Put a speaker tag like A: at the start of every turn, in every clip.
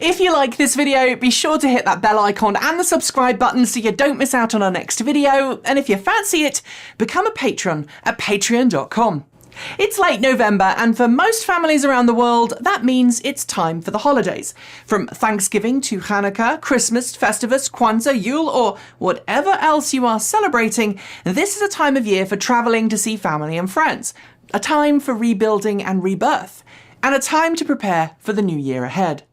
A: If you like this video, be sure to hit that bell icon and the subscribe button so you don't miss out on our next video. And if you fancy it, become a patron at patreon.com. It's late November, and for most families around the world, that means it's time for the holidays. From Thanksgiving to Hanukkah, Christmas, Festivus, Kwanzaa, Yule, or whatever else you are celebrating, this is a time of year for travelling to see family and friends. A time for rebuilding and rebirth. And a time to prepare for the new year ahead.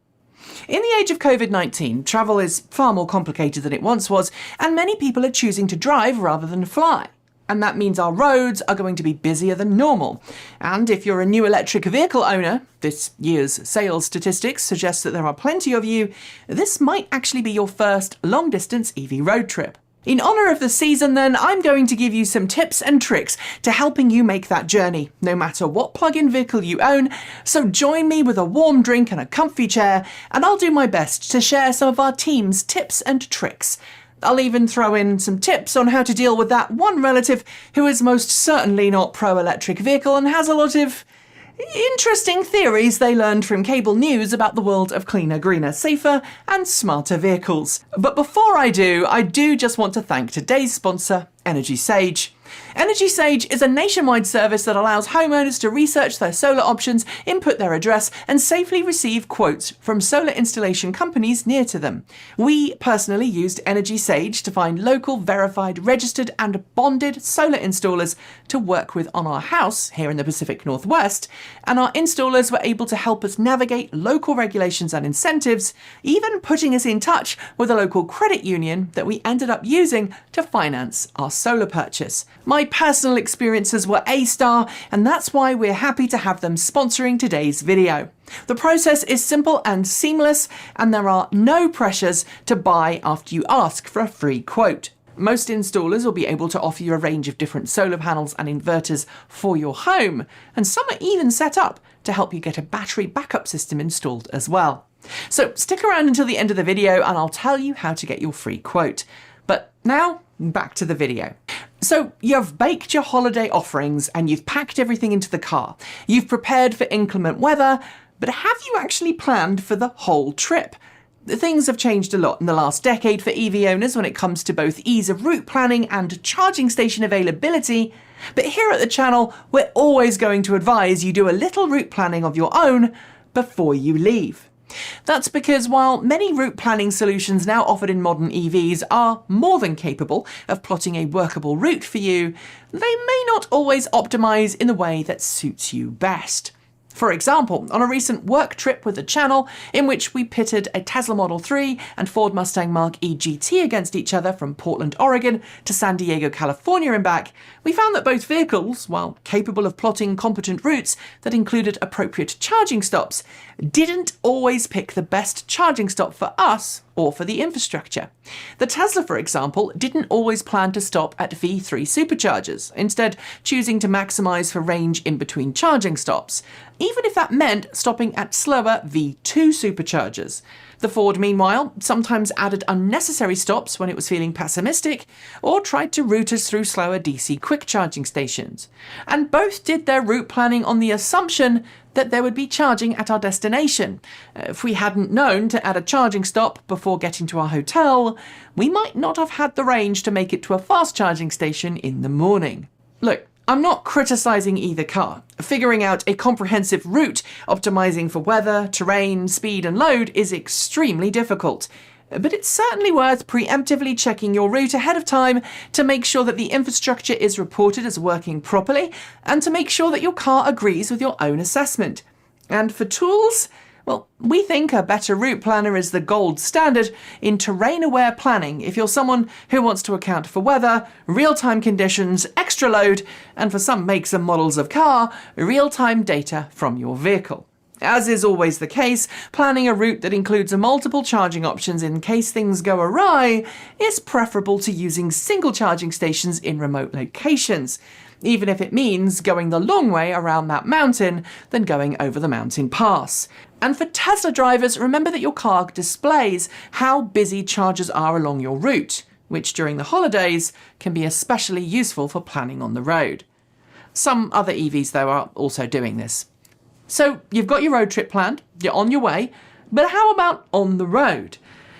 A: In the age of COVID-19, travel is far more complicated than it once was, and many people are choosing to drive rather than fly. And that means our roads are going to be busier than normal. And if you're a new electric vehicle owner, this year's sales statistics suggest that there are plenty of you, this might actually be your first long-distance EV road trip. In honour of the season then, I'm going to give you some tips and tricks to helping you make that journey, no matter what plug-in vehicle you own. So join me with a warm drink and a comfy chair, and I'll do my best to share some of our team's tips and tricks. I'll even throw in some tips on how to deal with that one relative who is most certainly not pro-electric vehicle and has a lot of interesting theories they learned from cable news about the world of cleaner, greener, safer and smarter vehicles. But before I do just want to thank today's sponsor, Energy Sage. Energy Sage is a nationwide service that allows homeowners to research their solar options, input their address, and safely receive quotes from solar installation companies near to them. We personally used Energy Sage to find local, verified, registered, and bonded solar installers to work with on our house here in the Pacific Northwest, and our installers were able to help us navigate local regulations and incentives, even putting us in touch with a local credit union that we ended up using to finance our solar purchase. My personal experiences were A-star, and that's why we're happy to have them sponsoring today's video. The process is simple and seamless, and there are no pressures to buy after you ask for a free quote. Most installers will be able to offer you a range of different solar panels and inverters for your home, and some are even set up to help you get a battery backup system installed as well. So stick around until the end of the video and I'll tell you how to get your free quote. But now, back to the video. So you've baked your holiday offerings and you've packed everything into the car. You've prepared for inclement weather, but have you actually planned for the whole trip? Things have changed a lot in the last decade for EV owners when it comes to both ease of route planning and charging station availability. But here at the channel, we're always going to advise you do a little route planning of your own before you leave. That's because while many route planning solutions now offered in modern EVs are more than capable of plotting a workable route for you, they may not always optimise in the way that suits you best. For example, on a recent work trip with the channel, in which we pitted a Tesla Model 3 and Ford Mustang Mach-E GT against each other from Portland, Oregon to San Diego, California and back, we found that both vehicles, while capable of plotting competent routes that included appropriate charging stops, didn't always pick the best charging stop for us or for the infrastructure. The Tesla, for example, didn't always plan to stop at V3 superchargers, instead choosing to maximise for range in between charging stops, even if that meant stopping at slower V2 superchargers. The Ford, meanwhile, sometimes added unnecessary stops when it was feeling pessimistic, or tried to route us through slower DC quick charging stations. And both did their route planning on the assumption that there would be charging at our destination. If we hadn't known to add a charging stop before getting to our hotel, we might not have had the range to make it to a fast charging station in the morning. Look, I'm not criticising either car. Figuring out a comprehensive route, optimising for weather, terrain, speed and load is extremely difficult. But it's certainly worth preemptively checking your route ahead of time to make sure that the infrastructure is reported as working properly and to make sure that your car agrees with your own assessment. And for tools, well, we think a better route planner is the gold standard in terrain-aware planning if you're someone who wants to account for weather, real-time conditions, extra load, and for some makes and models of car, real-time data from your vehicle. As is always the case, planning a route that includes multiple charging options in case things go awry is preferable to using single charging stations in remote locations, even if it means going the long way around that mountain than going over the mountain pass. And for Tesla drivers, remember that your car displays how busy chargers are along your route, which during the holidays can be especially useful for planning on the road. Some other EVs, though, are also doing this. So you've got your road trip planned, you're on your way. But how about on the road?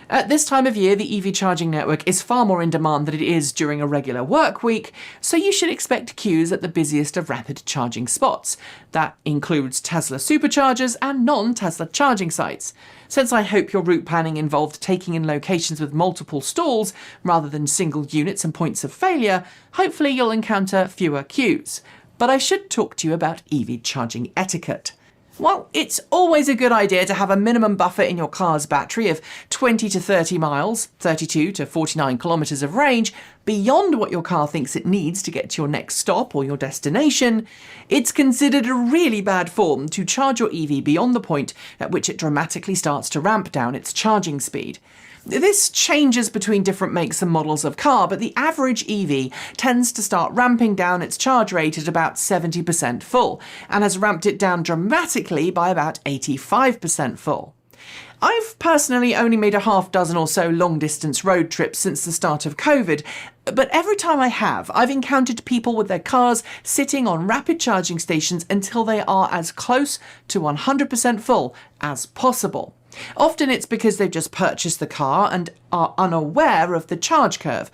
A: At this time of year, the EV charging network is far more in demand than it is during a regular work week, so you should expect queues at the busiest of rapid charging spots. That includes Tesla superchargers and non-Tesla charging sites. Since I hope your route planning involved taking in locations with multiple stalls rather than single units and points of failure, hopefully you'll encounter fewer queues. But I should talk to you about EV charging etiquette. Well, it's always a good idea to have a minimum buffer in your car's battery of 20 to 30 miles, 32 to 49 kilometres of range, beyond what your car thinks it needs to get to your next stop or your destination. It's considered a really bad form to charge your EV beyond the point at which it dramatically starts to ramp down its charging speed. This changes between different makes and models of car, but the average EV tends to start ramping down its charge rate at about 70% full, and has ramped it down dramatically by about 85% full. I've personally only made a half dozen or so long-distance road trips since the start of COVID, but every time I have, I've encountered people with their cars sitting on rapid charging stations until they are as close to 100% full as possible. Often it's because they've just purchased the car and are unaware of the charge curve.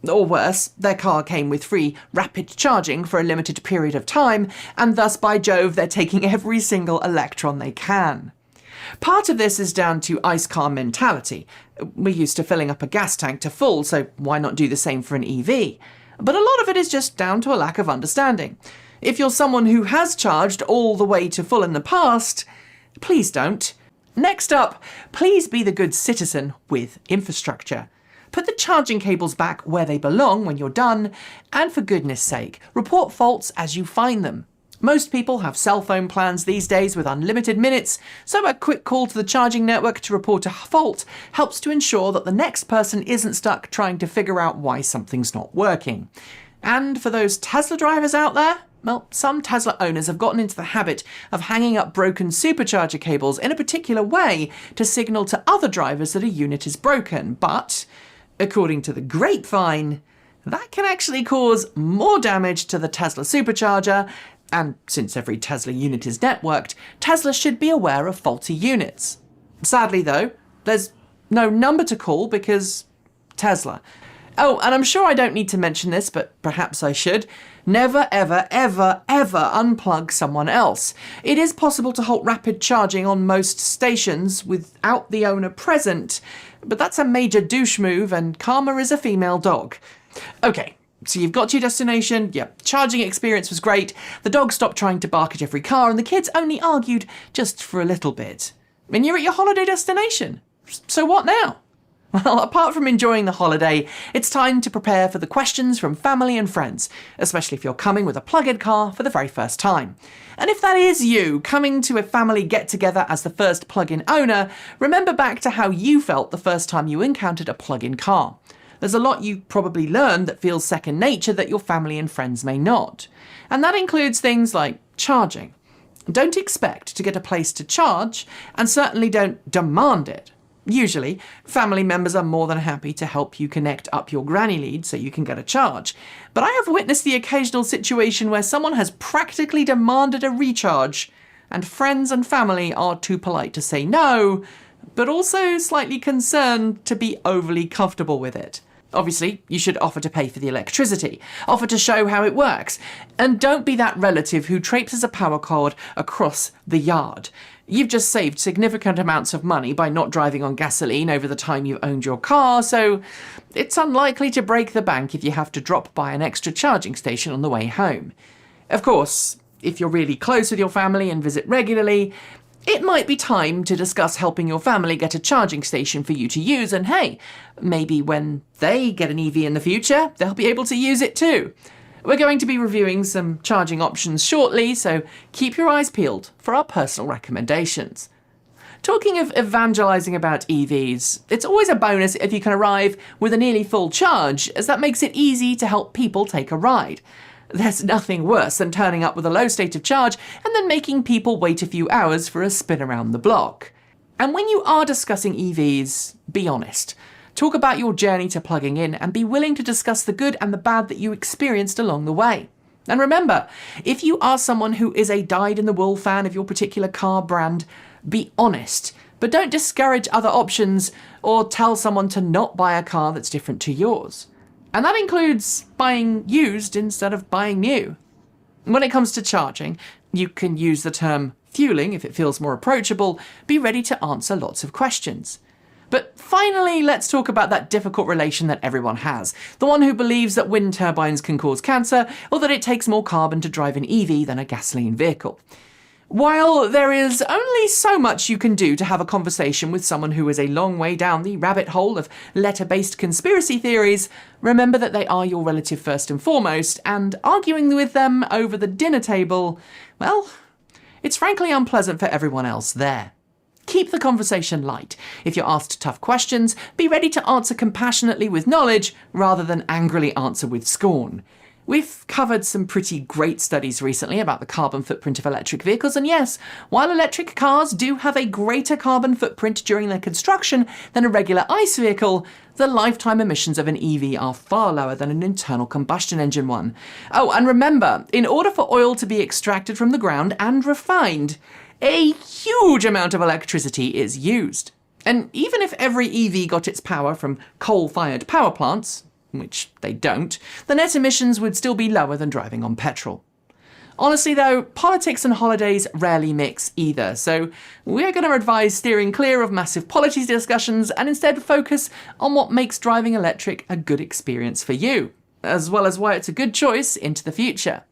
A: Or worse, their car came with free rapid charging for a limited period of time, and thus, by Jove, they're taking every single electron they can. Part of this is down to ICE car mentality. We're used to filling up a gas tank to full, so why not do the same for an EV? But a lot of it is just down to a lack of understanding. If you're someone who has charged all the way to full in the past, please don't. Next up, please be the good citizen with infrastructure. Put the charging cables back where they belong when you're done, and for goodness sake, report faults as you find them. Most people have cell phone plans these days with unlimited minutes, so a quick call to the charging network to report a fault helps to ensure that the next person isn't stuck trying to figure out why something's not working. And for those Tesla drivers out there, well, some Tesla owners have gotten into the habit of hanging up broken supercharger cables in a particular way to signal to other drivers that a unit is broken. But, according to the grapevine, that can actually cause more damage to the Tesla supercharger. And since every Tesla unit is networked, Tesla should be aware of faulty units. Sadly, though, there's no number to call because Tesla. Oh, and I'm sure I don't need to mention this, but perhaps I should. Never, ever, ever, ever unplug someone else. It is possible to halt rapid charging on most stations without the owner present, but that's a major douche move, and karma is a female dog. Okay, so you've got to your destination, your charging experience was great, the dog stopped trying to bark at every car, and the kids only argued just for a little bit. And you're at your holiday destination. So what now? Well, apart from enjoying the holiday, it's time to prepare for the questions from family and friends, especially if you're coming with a plug-in car for the very first time. And if that is you, coming to a family get-together as the first plug-in owner, remember back to how you felt the first time you encountered a plug-in car. There's a lot you probably learned that feels second nature that your family and friends may not. And that includes things like charging. Don't expect to get a place to charge, and certainly don't demand it. Usually, family members are more than happy to help you connect up your granny lead so you can get a charge. But I have witnessed the occasional situation where someone has practically demanded a recharge, and friends and family are too polite to say no, but also slightly concerned to be overly comfortable with it. Obviously, you should offer to pay for the electricity, offer to show how it works, and don't be that relative who traipses a power cord across the yard. You've just saved significant amounts of money by not driving on gasoline over the time you've owned your car, so it's unlikely to break the bank if you have to drop by an extra charging station on the way home. Of course, if you're really close with your family and visit regularly, it might be time to discuss helping your family get a charging station for you to use, and hey, maybe when they get an EV in the future, they'll be able to use it too. We're going to be reviewing some charging options shortly, so keep your eyes peeled for our personal recommendations. Talking of evangelising about EVs, it's always a bonus if you can arrive with a nearly full charge, as that makes it easy to help people take a ride. There's nothing worse than turning up with a low state of charge and then making people wait a few hours for a spin around the block. And when you are discussing EVs, be honest. Talk about your journey to plugging in and be willing to discuss the good and the bad that you experienced along the way. And remember, if you are someone who is a dyed-in-the-wool fan of your particular car brand, be honest. But don't discourage other options or tell someone to not buy a car that's different to yours. And that includes buying used instead of buying new. When it comes to charging, you can use the term fueling if it feels more approachable. Be ready to answer lots of questions. But finally, let's talk about that difficult relation that everyone has. The one who believes that wind turbines can cause cancer, or that it takes more carbon to drive an EV than a gasoline vehicle. While there is only so much you can do to have a conversation with someone who is a long way down the rabbit hole of letter-based conspiracy theories, remember that they are your relative first and foremost, and arguing with them over the dinner table, well, it's frankly unpleasant for everyone else there. Keep the conversation light. If you're asked tough questions, be ready to answer compassionately with knowledge rather than angrily answer with scorn. We've covered some pretty great studies recently about the carbon footprint of electric vehicles, and yes, while electric cars do have a greater carbon footprint during their construction than a regular ICE vehicle, the lifetime emissions of an EV are far lower than an internal combustion engine one. Oh, and remember, in order for oil to be extracted from the ground and refined, a huge amount of electricity is used. And even if every EV got its power from coal-fired power plants, which they don't, the net emissions would still be lower than driving on petrol. Honestly though, politics and holidays rarely mix either, so we're going to advise steering clear of massive policy discussions and instead focus on what makes driving electric a good experience for you, as well as why it's a good choice into the future.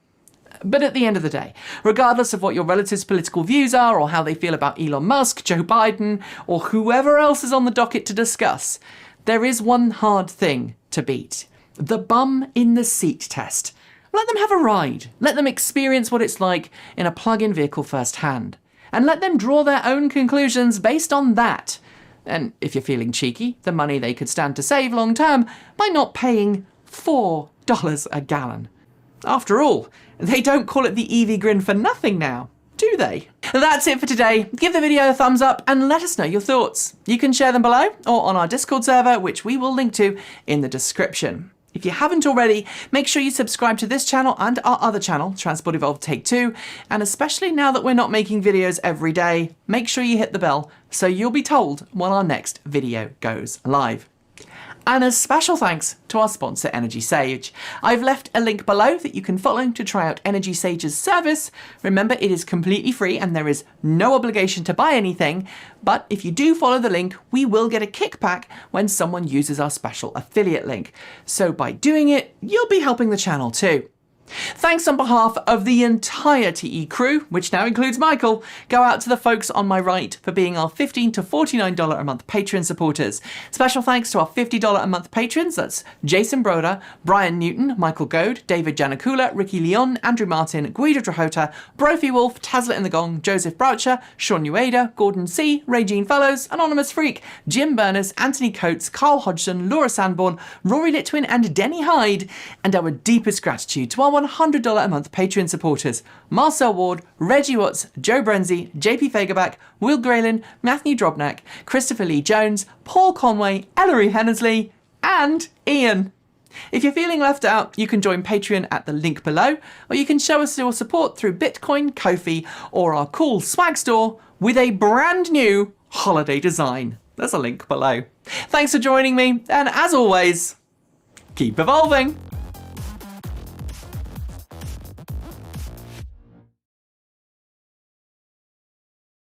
A: But at the end of the day, regardless of what your relatives' political views are or how they feel about Elon Musk, Joe Biden, or whoever else is on the docket to discuss, there is one hard thing to beat: the bum in the seat test. Let them have a ride. Let them experience what it's like in a plug-in vehicle firsthand. And let them draw their own conclusions based on that. And if you're feeling cheeky, the money they could stand to save long term by not paying $4 a gallon. After all, they don't call it the EV grin for nothing now, do they? That's it for today. Give the video a thumbs up and let us know your thoughts. You can share them below or on our Discord server, which we will link to in the description. If you haven't already, make sure you subscribe to this channel and our other channel, Transport Evolved Take 2, and especially now that we're not making videos every day, make sure you hit the bell so you'll be told when our next video goes live. And a special thanks to our sponsor, Energy Sage. I've left a link below that you can follow to try out Energy Sage's service. Remember, it is completely free and there is no obligation to buy anything. But if you do follow the link, we will get a kickback when someone uses our special affiliate link. So by doing it, you'll be helping the channel too. Thanks on behalf of the entire TE crew, which now includes Michael, go out to the folks on my right for being our $15 to $49 a month Patreon supporters. Special thanks to our $50 a month patrons, that's Jason Broder, Brian Newton, Michael Goad, David Janakula, Ricky Leon, Andrew Martin, Guido Drahota, Brophy Wolf, Tazlet in the Gong, Joseph Broucher, Sean Ueda, Gordon C, Regine Fellows, Anonymous Freak, Jim Burners, Anthony Coates, Carl Hodgson, Laura Sanborn, Rory Litwin and Denny Hyde, and our deepest gratitude to our $100 a month Patreon supporters: Marcel Ward, Reggie Watts, Joe Brenzy, JP Fagerback, Will Graylin, Matthew Drobnak, Christopher Lee Jones, Paul Conway, Ellery Hennesley, and Ian. If you're feeling left out, you can join Patreon at the link below, or you can show us your support through Bitcoin, Ko-fi, or our cool swag store with a brand new holiday design. There's a link below. Thanks for joining me, and as always, keep evolving.